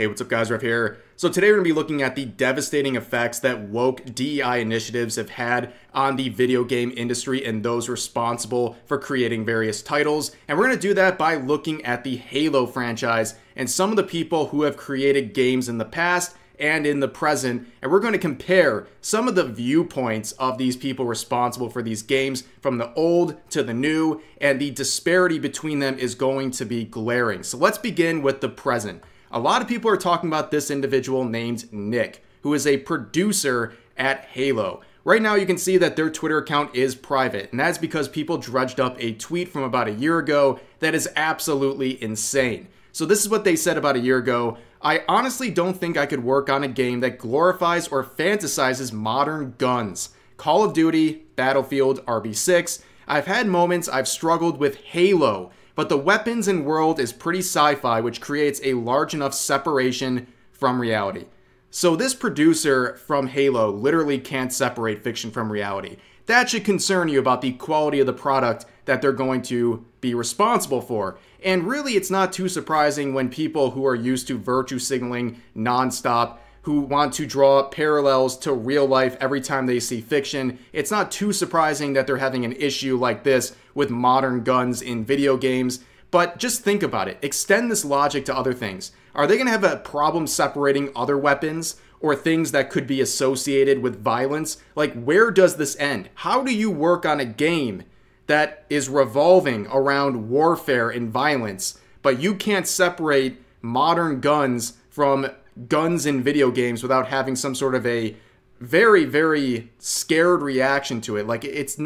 Hey, what's up guys, Rev here. So today we're going to be looking at the devastating effects that woke DEI initiatives have had on the video game industry and those responsible for creating various titles. And we're going to do that by looking at the Halo franchise and some of the people who have created games in the past and in the present, and we're going to compare some of the viewpoints of these people responsible for these games from the old to the new, and the disparity between them is going to be glaring. So let's begin with the present. A lot of people are talking about this individual named Nick, who is a producer at Halo. Right now you can see that their Twitter account is private, and that's because people dredged up a tweet from about a year ago that is absolutely insane. So this is what they said about a year ago. I honestly don't think I could work on a game that glorifies or fantasizes modern guns. Call of Duty, Battlefield, RB6. I've had moments I've struggled with Halo, but the weapons and world is pretty sci-fi, which creates a large enough separation from reality. So this producer from Halo literally can't separate fiction from reality. That should concern you about the quality of the product that they're going to be responsible for. And really, it's not too surprising when people who are used to virtue signaling nonstop, who want to draw parallels to real life every time they see fiction, it's not too surprising that they're having an issue like this with modern guns in video games. But just think about it. Extend this logic to other things. Are they going to have a problem separating other weapons or things that could be associated with violence? Like, where does this end? How do you work on a game that is revolving around warfare and violence, but you can't separate modern guns from guns in video games without having some sort of a very, very scared reaction to it? Like, this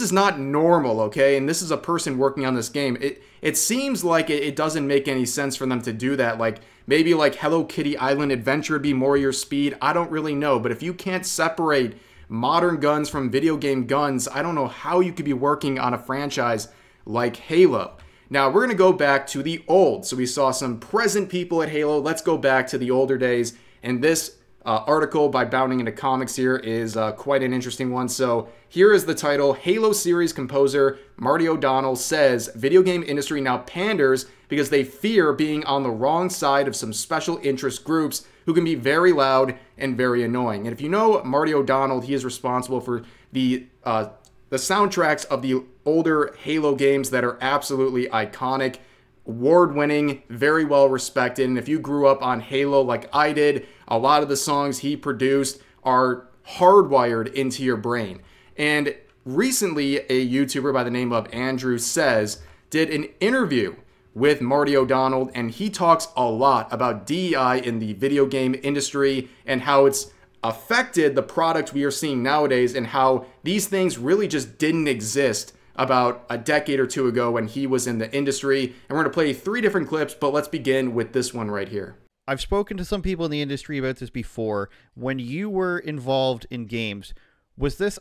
is not normal, okay? And this is a person working on this game. It seems like it doesn't make any sense for them to do that. Like, maybe like Hello Kitty Island Adventure would be more your speed. I don't really know. But if you can't separate modern guns from video game guns, I don't know how you could be working on a franchise like Halo. Now, we're going to go back to the old. So we saw some present people at Halo. Let's go back to the older days. And this article by Bounding into Comics here is quite an interesting one. So here is the title. Halo series composer Marty O'Donnell says video game industry now panders because they fear being on the wrong side of some special interest groups who can be very loud and very annoying. And if you know Marty O'Donnell, he is responsible for the soundtracks of the older Halo games that are absolutely iconic, award-winning, very well respected. And if you grew up on Halo like I did, a lot of the songs he produced are hardwired into your brain. And recently, a YouTuber by the name of Andrew Says did an interview with Marty O'Donnell, and he talks a lot about DEI in the video game industry and how it's affected the product we are seeing nowadays, and how these things really just didn't exist about a decade or two ago when he was in the industry. And we're going to play 3 different clips, but let's begin with this one right here. I've spoken to some people in the industry about this before. When you were involved in games, was this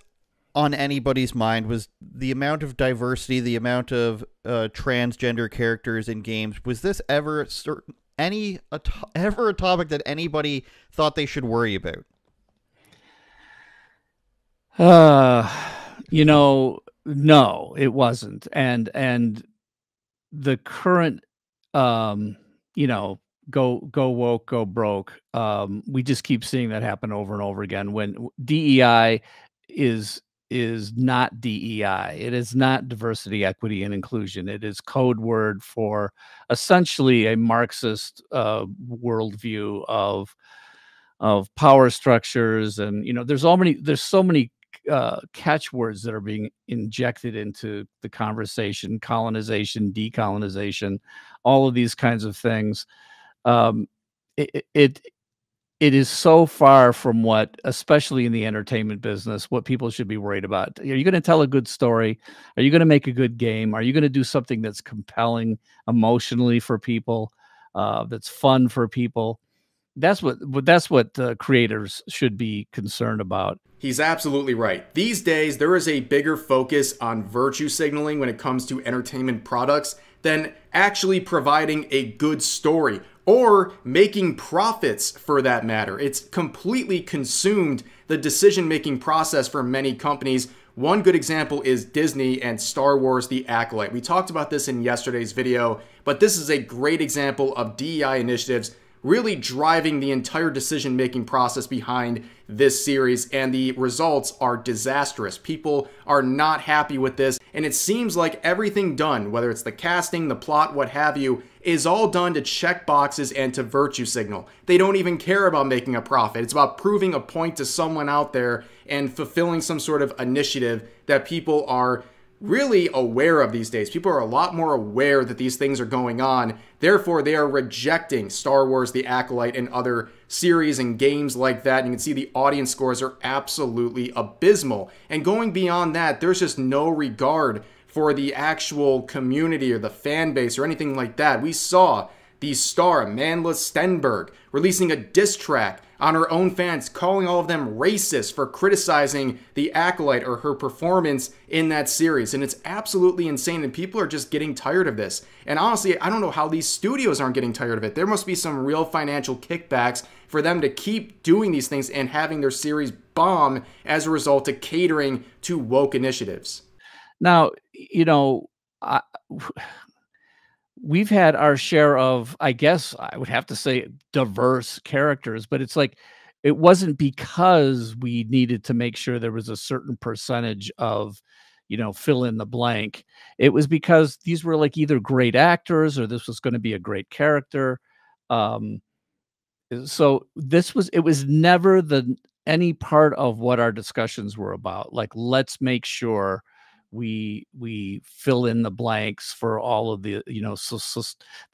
on anybody's mind? Was the amount of diversity, the amount of transgender characters in games, was this ever ever a topic that anybody thought they should worry about? You know, no, it wasn't. And the current, you know, go woke, go broke. We just keep seeing that happen over and over again. When DEI is not DEI. It is not diversity, equity, and inclusion. It is code word for essentially a Marxist worldview of power structures. And, you know, there's so many catchwords that are being injected into the conversation: colonization, decolonization, all of these kinds of things. It is so far from what, especially in the entertainment business, what people should be worried about. Are you going to tell a good story? Are you going to make a good game? Are you going to do something that's compelling emotionally for people, that's fun for people? That's what creators should be concerned about. He's absolutely right. These days, there is a bigger focus on virtue signaling when it comes to entertainment products than actually providing a good story or making profits, for that matter. It's completely consumed the decision-making process for many companies. One good example is Disney and Star Wars: The Acolyte. We talked about this in yesterday's video, but this is a great example of DEI initiatives really driving the entire decision-making process behind this series, and the results are disastrous. People are not happy with this, and it seems like everything done, whether it's the casting, the plot, what have you, is all done to check boxes and to virtue signal. They don't even care about making a profit. It's about proving a point to someone out there and fulfilling some sort of initiative that people are really aware of these days. People are a lot more aware that these things are going on. Therefore, they are rejecting Star Wars, The Acolyte, and other series and games like that. And you can see the audience scores are absolutely abysmal. And going beyond that, there's just no regard for the actual community or the fan base or anything like that. We saw the star, Amandla Stenberg, releasing a diss track on her own fans, calling all of them racist for criticizing The Acolyte or her performance in that series. And it's absolutely insane, and people are just getting tired of this. And honestly, I don't know how these studios aren't getting tired of it. There must be some real financial kickbacks for them to keep doing these things and having their series bomb as a result of catering to woke initiatives. Now, you know, we've had our share of, I guess I would have to say, diverse characters, but it's like, it wasn't because we needed to make sure there was a certain percentage of, you know, fill in the blank. It was because these were like either great actors or this was going to be a great character. So it was never any part of what our discussions were about. Like, let's make sure we fill in the blanks for all of the, you know, so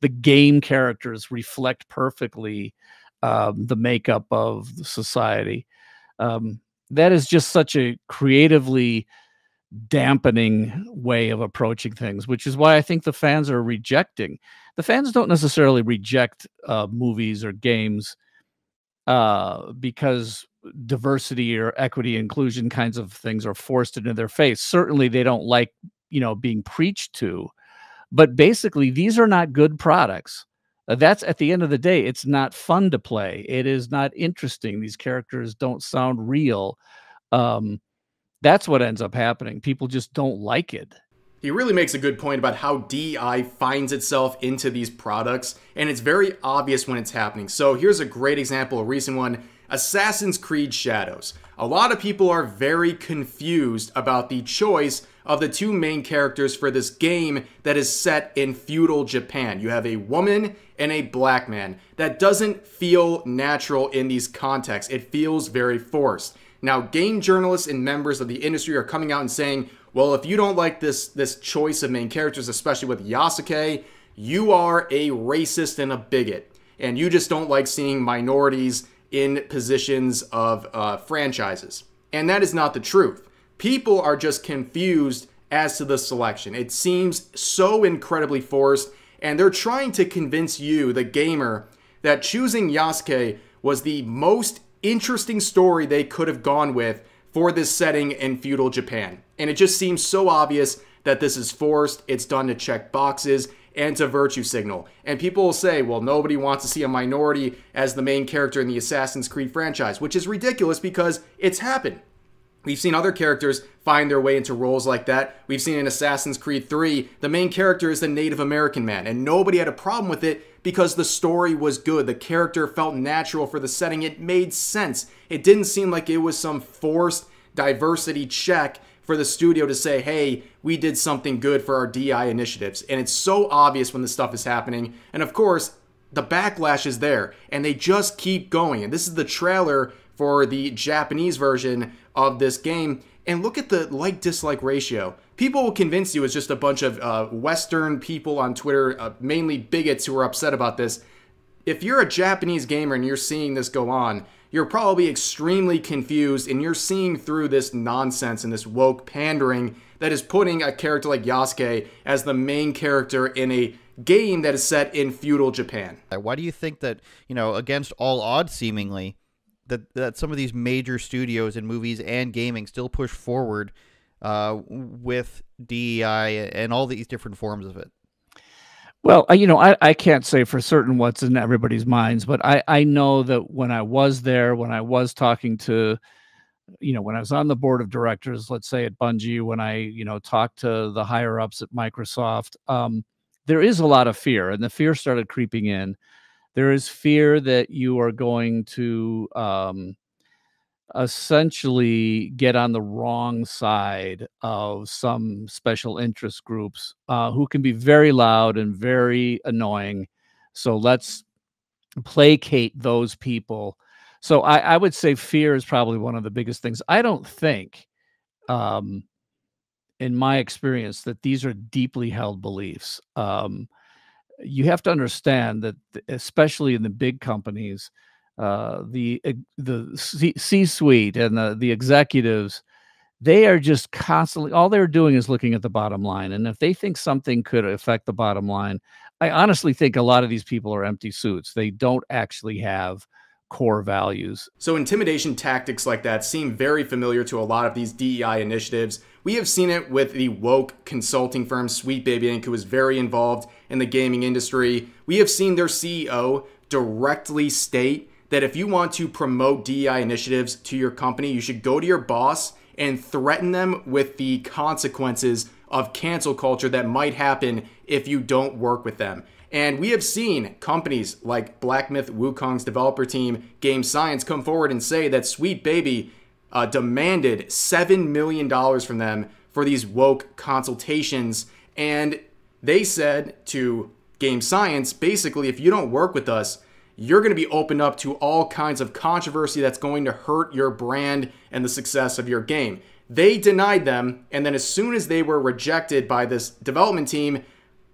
the game characters reflect perfectly the makeup of the society. That is just such a creatively dampening way of approaching things, which is why I think the fans are rejecting. The fans don't necessarily reject movies or games because diversity or equity inclusion kinds of things are forced into their face. Certainly they don't like, you know, being preached to, but basically these are not good products. That's, at the end of the day, it's not fun to play. It is not interesting. These characters don't sound real. That's what ends up happening. People just don't like it. He really makes a good point about how DEI finds itself into these products, and it's very obvious when it's happening. So here's a great example, a recent one, Assassin's Creed Shadows. A lot of people are very confused about the choice of the two main characters for this game that is set in feudal Japan. You have a woman and a black man. That doesn't feel natural in these contexts. It feels very forced. Now, game journalists and members of the industry are coming out and saying, well, if you don't like this choice of main characters, especially with Yasuke, you are a racist and a bigot. And you just don't like seeing minorities in positions of franchises. And that is not the truth. People are just confused as to the selection. It seems so incredibly forced, and they're trying to convince you, the gamer, that choosing Yasuke was the most interesting story they could have gone with for this setting in feudal Japan. And it just seems so obvious that this is forced, it's done to check boxes, and to virtue signal. And people will say, well, nobody wants to see a minority as the main character in the Assassin's Creed franchise, which is ridiculous because it's happened. We've seen other characters find their way into roles like that. We've seen in Assassin's Creed 3, the main character is the Native American man, and nobody had a problem with it because the story was good. The character felt natural for the setting. It made sense. It didn't seem like it was some forced diversity check for the studio to say, hey, we did something good for our DI initiatives. And it's so obvious when this stuff is happening. And of course, the backlash is there, and they just keep going. And this is the trailer for the Japanese version of this game. And look at the like-dislike ratio. People will convince you it's just a bunch of Western people on Twitter, mainly bigots who are upset about this. If you're a Japanese gamer and you're seeing this go on, you're probably extremely confused, and you're seeing through this nonsense and this woke pandering that is putting a character like Yasuke as the main character in a game that is set in feudal Japan. Why do you think that, you know, against all odds seemingly, that some of these major studios in movies and gaming still push forward with DEI and all these different forms of it? Well, you know, I can't say for certain what's in everybody's minds, but I know that when I was there, when I was talking to, you know, when I was on the board of directors, let's say at Bungie, when I, you know, talked to the higher ups at Microsoft, there is a lot of fear, and the fear started creeping in There is fear that you are going to essentially get on the wrong side of some special interest groups who can be very loud and very annoying. So let's placate those people. So I would say fear is probably one of the biggest things. I don't think, in my experience, that these are deeply held beliefs. You have to understand that, especially in the big companies, the C-suite and the executives, they are just constantly, all they're doing is looking at the bottom line. And if they think something could affect the bottom line, I honestly think a lot of these people are empty suits. They don't actually have core values. So intimidation tactics like that seem very familiar to a lot of these DEI initiatives. We have seen it with the woke consulting firm Sweet Baby Inc., who is very involved in the gaming industry. We have seen their CEO directly state that if you want to promote DEI initiatives to your company, you should go to your boss and threaten them with the consequences of cancel culture that might happen if you don't work with them. And we have seen companies like Black Myth Wukong's developer team, Game Science, come forward and say that Sweet Baby demanded $7 million from them for these woke consultations. And they said to Game Science, basically, if you don't work with us, you're going to be opened up to all kinds of controversy that's going to hurt your brand and the success of your game. They denied them, and then as soon as they were rejected by this development team,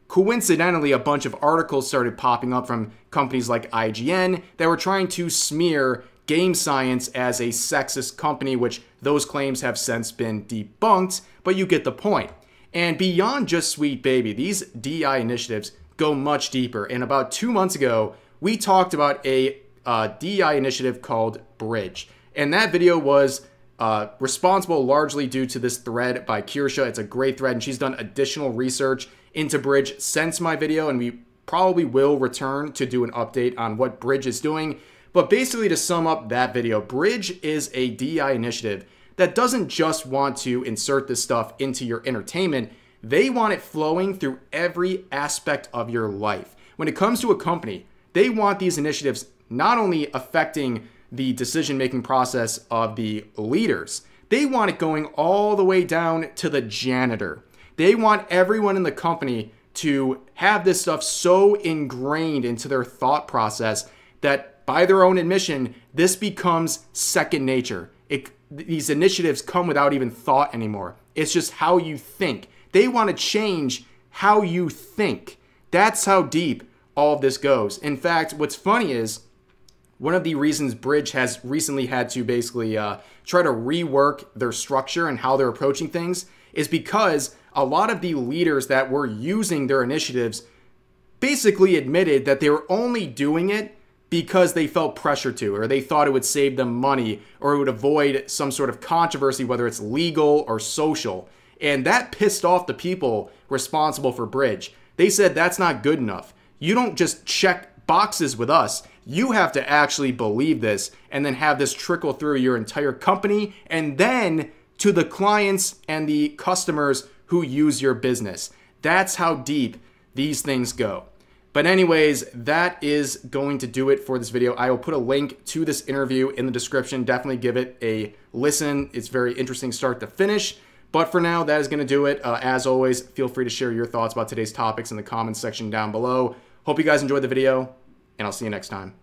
coincidentally, a bunch of articles started popping up from companies like IGN that were trying to smear Game Science as a sexist company, which those claims have since been debunked, but you get the point. And beyond just Sweet Baby, these DEI initiatives go much deeper. And about 2 months ago, we talked about a DEI initiative called Bridge. And that video was responsible largely due to this thread by Kirsha. It's a great thread, and she's done additional research into Bridge since my video, and we probably will return to do an update on what Bridge is doing. But basically, to sum up that video, Bridge is a DEI initiative that doesn't just want to insert this stuff into your entertainment. They want it flowing through every aspect of your life. When it comes to a company, they want these initiatives not only affecting the decision-making process of the leaders, they want it going all the way down to the janitor. They want everyone in the company to have this stuff so ingrained into their thought process that, by their own admission, this becomes second nature. These initiatives come without even thought anymore. It's just how you think. They want to change how you think. That's how deep all of this goes. In fact, what's funny is one of the reasons Bridge has recently had to basically try to rework their structure and how they're approaching things is because a lot of the leaders that were using their initiatives basically admitted that they were only doing it because they felt pressure to, or they thought it would save them money, or it would avoid some sort of controversy, whether it's legal or social. And that pissed off the people responsible for Bridge. They said that's not good enough. You don't just check boxes with us. You have to actually believe this and then have this trickle through your entire company and then to the clients and the customers who use your business. That's how deep these things go. But anyways, that is going to do it for this video. I will put a link to this interview in the description. Definitely give it a listen. It's very interesting start to finish. But for now, that is going to do it. As always, feel free to share your thoughts about today's topics in the comments section down below. Hope you guys enjoyed the video, and I'll see you next time.